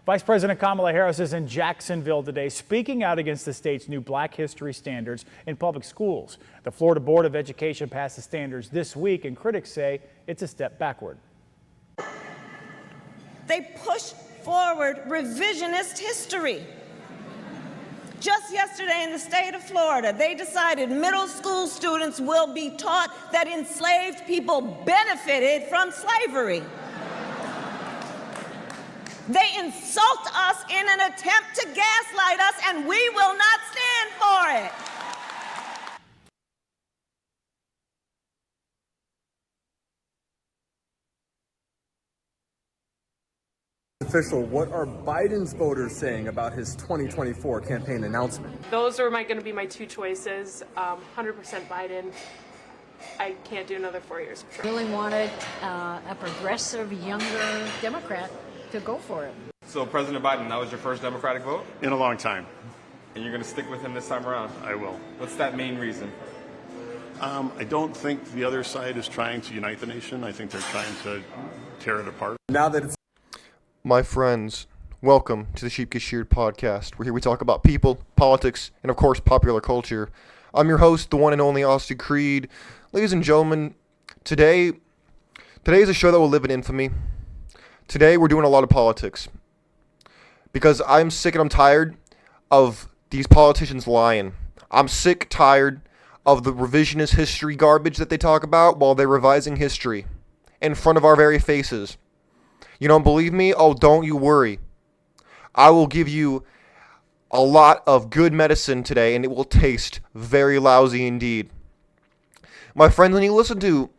Vice President Kamala Harris is in Jacksonville today, speaking out against the state's new Black history standards in public schools. The Florida Board of Education passed the standards this week, and critics say it's a step backward. They push forward revisionist history. Just yesterday in the state of Florida, they decided middle school students will be taught that enslaved people benefited from slavery. They insult us in an attempt to gaslight us, and we will not stand for it. Official, what are Biden's voters saying about his 2024 campaign announcement? Those are going to be my two choices. 100% Biden. I can't do another 4 years. Really wanted a progressive, younger Democrat to go for it. So President Biden, that was your first Democratic vote? In a long time. And you're going to stick with him this time around? I will. What's that main reason? I don't think the other side is trying to unite the nation. I think they're trying to tear it apart. Now that it's My friends, welcome to the Sheep Get Sheared podcast, where here we talk about people, politics, and of course popular culture. I'm your host, the one and only Austin Creed. Ladies and gentlemen, today is a show that will live in infamy. Today we're doing a lot of politics. Because I'm sick and I'm tired of these politicians lying. I'm sick, tired of the revisionist history garbage that they talk about while they're revising history in front of our very faces. You don't believe me? Oh, don't you worry. I will give you a lot of good medicine today, and it will taste very lousy indeed. My friends, when you listen to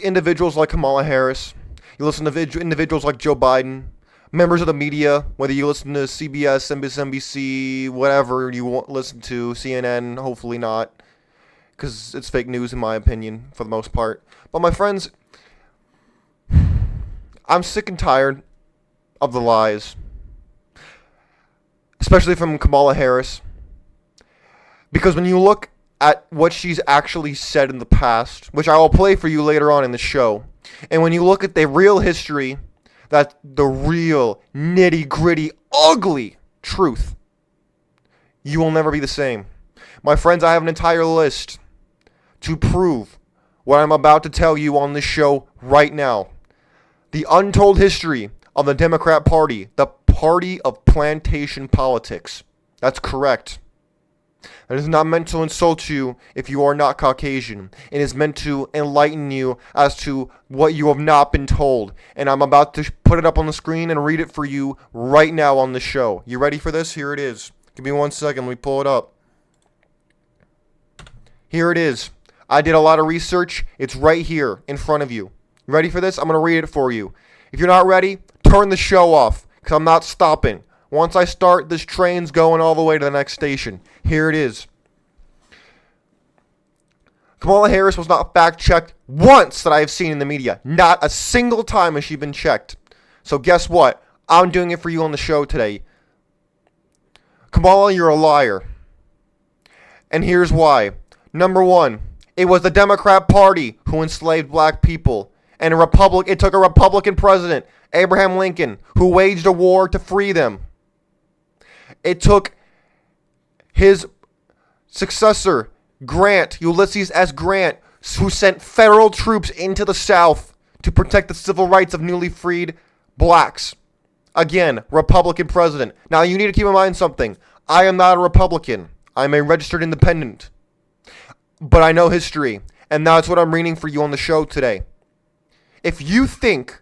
individuals like Kamala Harris, you listen to individuals like Joe Biden, members of the media, whether you listen to CBS, MSNBC, whatever you want listen to, CNN, hopefully not, because it's fake news in my opinion, for the most part. But my friends, I'm sick and tired of the lies, especially from Kamala Harris, because when you look at what she's actually said in the past, which I will play for you later on in the show, and when you look at the real history, that the real nitty-gritty, ugly truth, you will never be the same. My friends, I have an entire list to prove what I'm about to tell you on this show right now. The untold history of the Democrat Party, the party of plantation politics. That's correct. It is not meant to insult you if you are not Caucasian. It is meant to enlighten you as to what you have not been told. And I'm about to put it up on the screen and read it for you right now on the show. You ready for this? Here it is. Give me 1 second. Let me pull it up. Here it is. I did a lot of research. It's right here in front of you. Ready for this? I'm going to read it for you. If you're not ready, turn the show off, because I'm not stopping. Once I start, this train's going all the way to the next station. Here it is. Kamala Harris was not fact-checked once that I have seen in the media. Not a single time has she been checked. So guess what? I'm doing it for you on the show today. Kamala, you're a liar. And here's why. Number one, it was the Democrat Party who enslaved black people. And it took a Republican president, Abraham Lincoln, who waged a war to free them. It took his successor, Ulysses S. Grant, who sent federal troops into the South to protect the civil rights of newly freed blacks. Again, Republican president. Now, you need to keep in mind something. I am not a Republican. I'm a registered independent. But I know history, and that's what I'm reading for you on the show today. If you think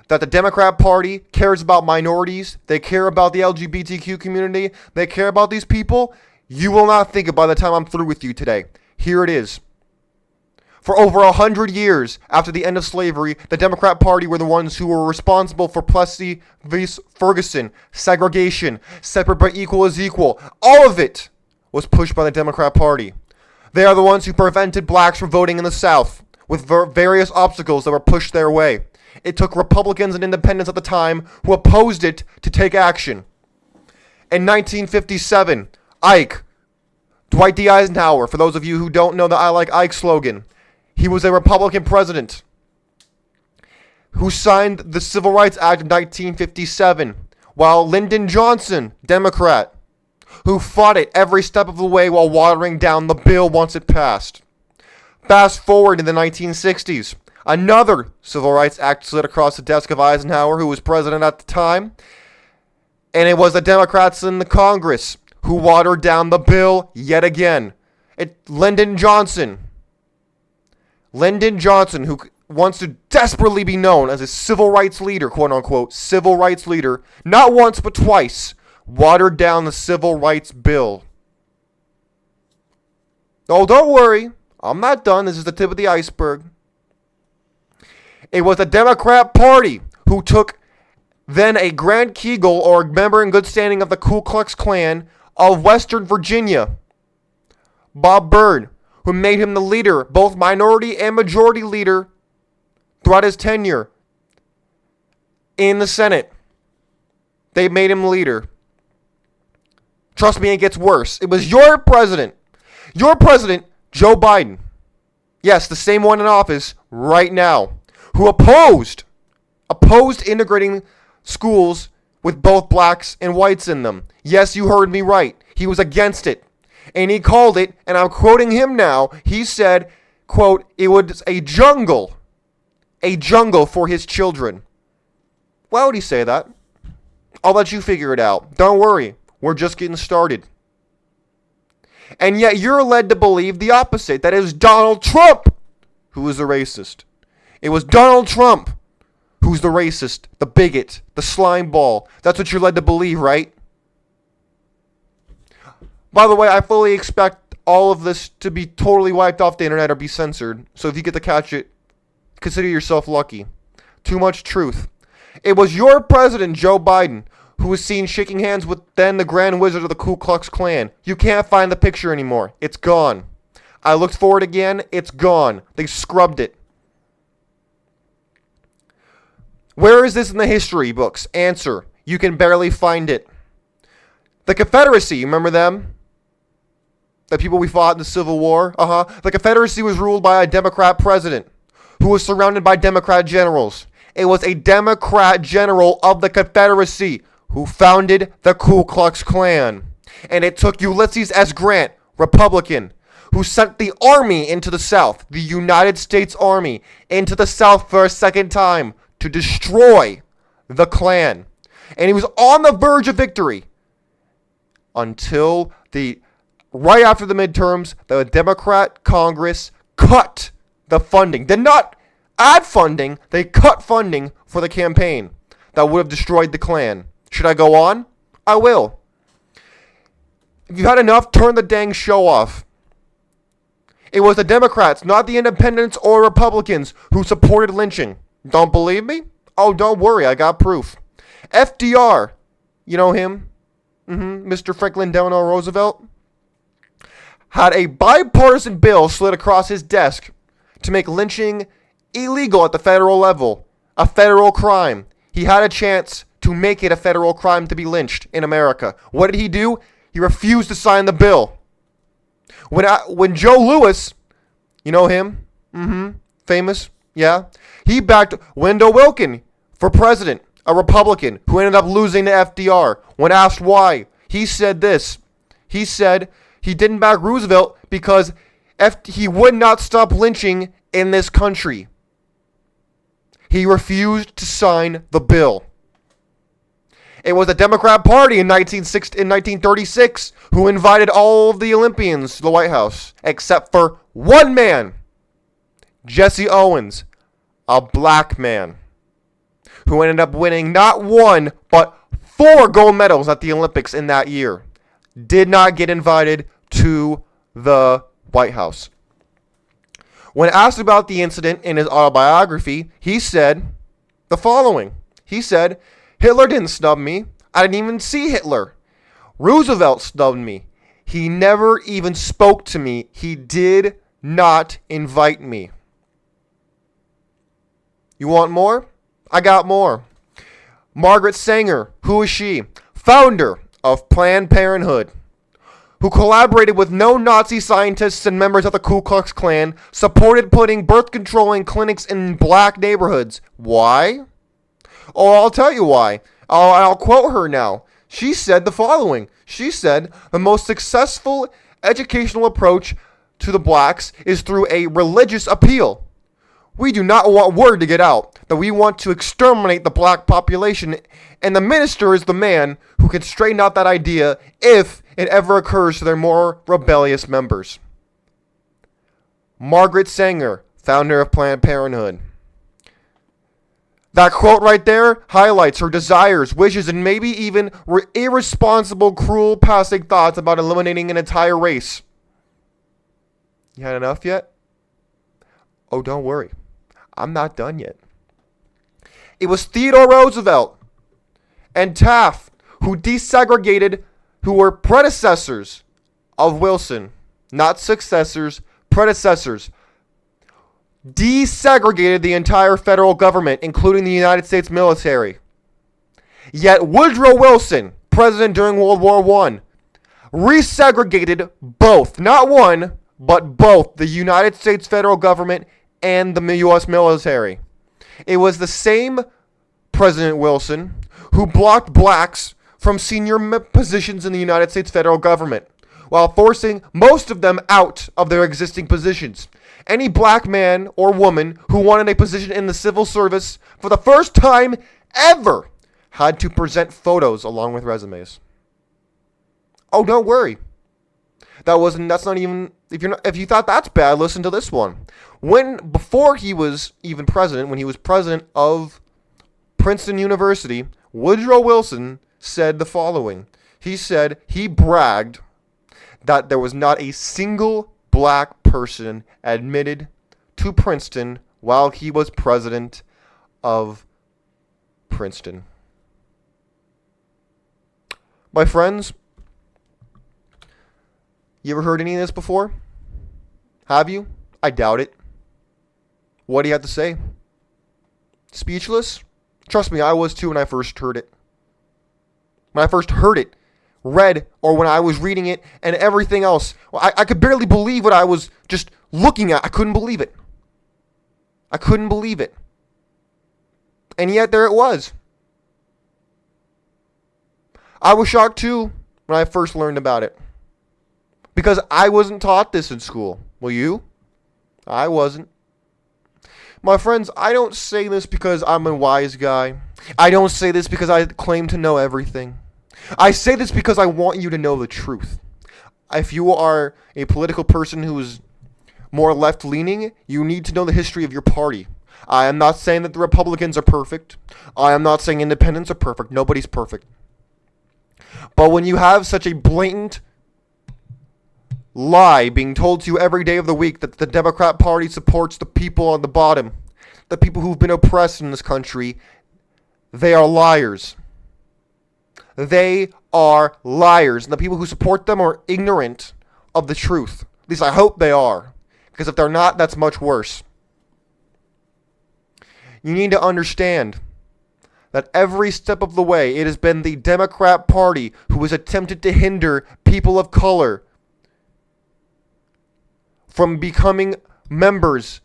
that the Democrat Party cares about minorities, they care about the LGBTQ community, they care about these people, you will not think it by the time I'm through with you today. Here it is. For over 100 years after the end of slavery, the Democrat Party were the ones who were responsible for Plessy v. Ferguson, segregation, separate but equal is equal. All of it was pushed by the Democrat Party. They are the ones who prevented blacks from voting in the South, with various obstacles that were pushed their way. It took Republicans and independents at the time who opposed it to take action. In 1957, Ike, Dwight D. Eisenhower, for those of you who don't know the I Like Ike slogan, he was a Republican president who signed the Civil Rights Act of 1957, while Lyndon Johnson, Democrat, who fought it every step of the way while watering down the bill once it passed. Fast forward to the 1960s. Another Civil Rights Act slid across the desk of Eisenhower, who was president at the time. And it was the Democrats in the Congress who watered down the bill yet again. Lyndon Johnson, who wants to desperately be known as a civil rights leader, quote unquote, civil rights leader, not once but twice, watered down the civil rights bill. Oh, don't worry. I'm not done. This is the tip of the iceberg. It was the Democrat Party who took then a Grant Kegel, or a member in good standing of the Ku Klux Klan of Western Virginia, Bob Byrd, who made him the leader, both minority and majority leader, throughout his tenure in the Senate. They made him leader. Trust me, it gets worse. It was your president, Joe Biden, yes, the same one in office right now, who opposed integrating schools with both blacks and whites in them. Yes, you heard me right. He was against it. And he called it, and I'm quoting him now, he said, quote, it was a jungle for his children. Why would he say that? I'll let you figure it out. Don't worry, we're just getting started. And yet you're led to believe the opposite, that it was Donald Trump who was the racist. It was Donald Trump who's the racist, the bigot, the slime ball. That's what you're led to believe, right? By the way, I fully expect all of this to be totally wiped off the internet or be censored. So if you get to catch it, consider yourself lucky. Too much truth. It was your president, Joe Biden, who was seen shaking hands with then the Grand Wizard of the Ku Klux Klan. You can't find the picture anymore. It's gone. I looked for it again. It's gone. They scrubbed it. Where is this in the history books? Answer. You can barely find it. The Confederacy, you remember them? The people we fought in the Civil War? The Confederacy was ruled by a Democrat president who was surrounded by Democrat generals. It was a Democrat general of the Confederacy who founded the Ku Klux Klan. And it took Ulysses S. Grant, Republican, who sent the army into the South, the United States Army, into the South for a second time to destroy the Klan. And he was on the verge of victory until right after the midterms, the Democrat Congress cut the funding. Did not add funding, they cut funding for the campaign that would have destroyed the Klan. Should I go on? I will. If you've had enough, turn the dang show off. It was the Democrats, not the Independents or Republicans, who supported lynching. Don't believe me? Oh, don't worry, I got proof. FDR, you know him? Mr. Franklin Delano Roosevelt, had a bipartisan bill slid across his desk to make lynching illegal at the federal level, a federal crime. He had a chance to make it a federal crime to be lynched in America. What did he do? He refused to sign the bill. When Joe Louis, you know him? Famous, yeah. He backed Wendell Wilson for president, a Republican who ended up losing to FDR. When asked why, he said this. He said he didn't back Roosevelt because he would not stop lynching in this country. He refused to sign the bill. It was the Democrat Party in 1936 who invited all of the Olympians to the White House, except for one man, Jesse Owens, a black man, who ended up winning not one, but 4 gold medals at the Olympics in that year. Did not get invited to the White House. When asked about the incident in his autobiography, he said the following. He said, Hitler didn't snub me. I didn't even see Hitler. Roosevelt snubbed me. He never even spoke to me. He did not invite me. You want more? I got more. Margaret Sanger, who is she? Founder of Planned Parenthood, who collaborated with Nazi scientists and members of the Ku Klux Klan, supported putting birth controlling clinics in black neighborhoods. Why? Oh, I'll tell you why. I'll quote her now. She said the following. She said, the most successful educational approach to the blacks is through a religious appeal. We do not want word to get out that we want to exterminate the black population, and the minister is the man who can straighten out that idea if it ever occurs to their more rebellious members. Margaret Sanger, founder of Planned Parenthood. That quote right there highlights her desires, wishes, and maybe even irresponsible, cruel, passing thoughts about eliminating an entire race. You had enough yet? Oh, don't worry. I'm not done yet. It was Theodore Roosevelt and Taft who desegregated, who were predecessors of Wilson, not successors, predecessors, desegregated the entire federal government, including the United States military. Yet Woodrow Wilson, president during World War I, resegregated both, not one, but both the United States federal government and the U.S. military. It was the same President Wilson who blocked blacks from senior positions in the United States federal government, while forcing most of them out of their existing positions. Any black man or woman who wanted a position in the civil service for the first time ever had to present photos along with resumes. Oh, don't worry. That's not even, if you thought that's bad, listen to this one. Before he was even president, when he was president of Princeton University, Woodrow Wilson said the following. He said he bragged that there was not a single black person admitted to Princeton while he was president of Princeton. My friends, you ever heard any of this before? Have you? I doubt it. What do you have to say? Speechless? Trust me, I was too when I first heard it. When I first heard it, read, or when I was reading it and everything else, I could barely believe what I was just looking at. I couldn't believe it. I couldn't believe it. And yet there it was. I was shocked too when I first learned about it. Because I wasn't taught this in school. Were you? I wasn't. My friends, I don't say this because I'm a wise guy. I don't say this because I claim to know everything. I say this because I want you to know the truth. If you are a political person who is more left-leaning, you need to know the history of your party. I am not saying that the Republicans are perfect. I am not saying independents are perfect. Nobody's perfect. But when you have such a blatant lie being told to you every day of the week that the Democrat Party supports the people on the bottom, the people who've been oppressed in this country, they are liars. They are liars. And the people who support them are ignorant of the truth. At least I hope they are. Because if they're not, that's much worse. You need to understand that every step of the way, it has been the Democrat Party who has attempted to hinder people of color from becoming members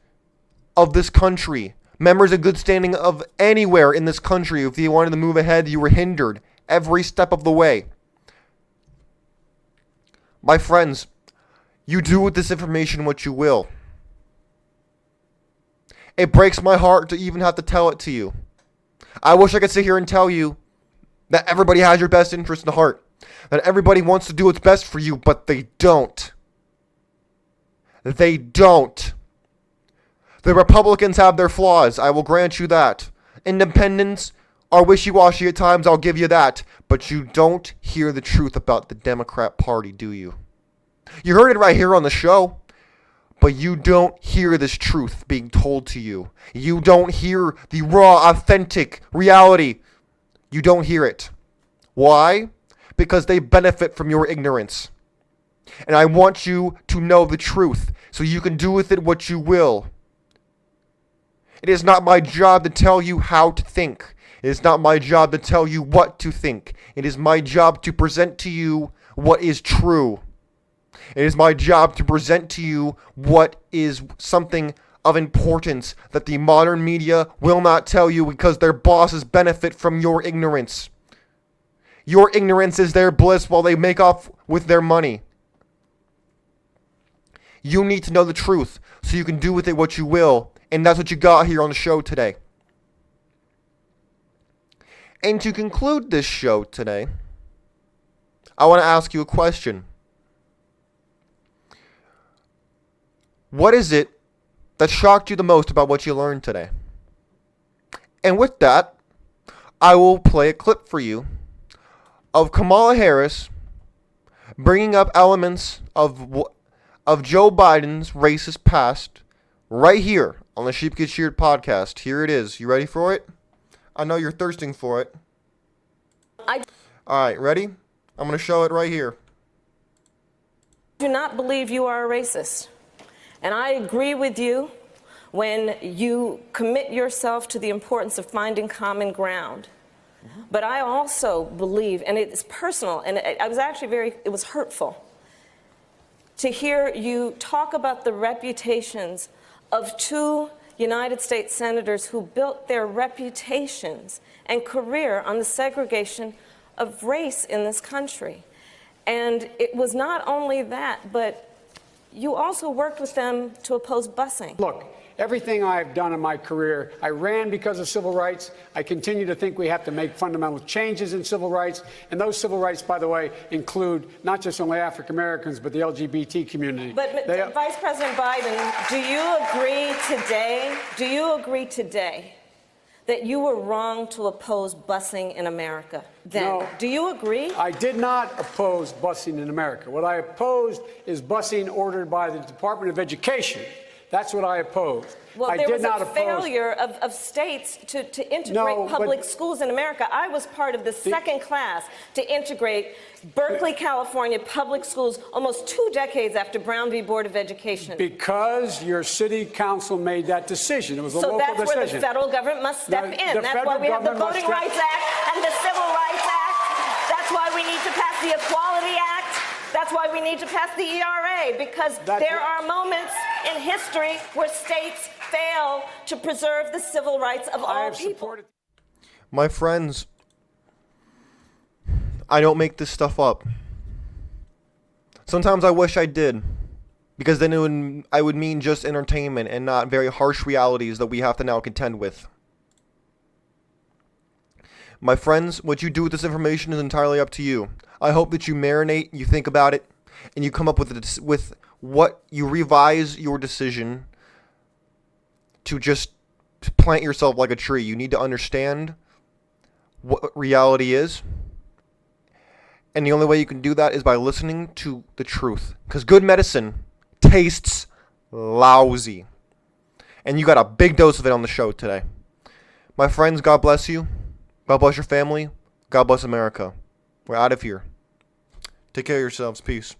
of this country. Members in good standing of anywhere in this country. If you wanted to move ahead, you were hindered every step of the way. My friends, you do with this information what you will. It breaks my heart to even have to tell it to you. I wish I could sit here and tell you that everybody has your best interest in heart. That everybody wants to do what's best for you, but they don't. They don't. The Republicans have their flaws. I will grant you that. Independents are wishy-washy at times. I'll give you that. But you don't hear the truth about the Democrat Party, do you? You heard it right here on the show. But you don't hear this truth being told to you. You don't hear the raw, authentic reality. You don't hear it. Why? Because they benefit from your ignorance. And I want you to know the truth so you can do with it what you will. It is not my job to tell you how to think. It is not my job to tell you what to think. It is my job to present to you what is true. It is my job to present to you what is something of importance that the modern media will not tell you because their bosses benefit from your ignorance. Your ignorance is their bliss while they make off with their money. You need to know the truth so you can do with it what you will, and that's what you got here on the show today. And to conclude this show today, I want to ask you a question. What is it that shocked you the most about what you learned today? And with that, I will play a clip for you of Kamala Harris bringing up elements of Joe Biden's racist past right here on the Sheep Get Sheared podcast. Here it is. You ready for it? I know you're thirsting for it. All right, ready? I'm going to show it right here. I do not believe you are a racist. And I agree with you when you commit yourself to the importance of finding common ground. But I also believe, and it's personal, and I was actually it was hurtful to hear you talk about the reputations of two United States senators who built their reputations and career on the segregation of race in this country. And it was not only that, but you also worked with them to oppose busing. Look, everything I've done in my career, I ran because of civil rights. I continue to think we have to make fundamental changes in civil rights. And those civil rights, by the way, include not just only African Americans, but the LGBT community. But Vice President Biden, do you agree today that you were wrong to oppose busing in America then? No. Do you agree? I did not oppose busing in America. What I opposed is busing ordered by the Department of Education. That's what I opposed. Well, I there did was not a oppose failure of states to integrate public schools in America. I was part of the second class to integrate Berkeley, California public schools almost 2 decades after Brown v. Board of Education. Because your city council made that decision. It was a So local that's decision. where the federal government must step in. The That's why federal we have the government must Voting Rights Act and the Civil Rights Act. That's why we need to pass the Equality Act. That's why we need to pass the ERA, because there are moments in history where states fail to preserve the civil rights of all people. My friends, I don't make this stuff up. Sometimes I wish I did, because then I would mean just entertainment and not very harsh realities that we have to now contend with. My friends, what you do with this information is entirely up to you. I hope that you marinate, you think about it, and you come up with what you revise your decision to just plant yourself like a tree. You need to understand what reality is. And the only way you can do that is by listening to the truth. Because good medicine tastes lousy. And you got a big dose of it on the show today. My friends, God bless you. God bless your family. God bless America. We're out of here. Take care of yourselves. Peace.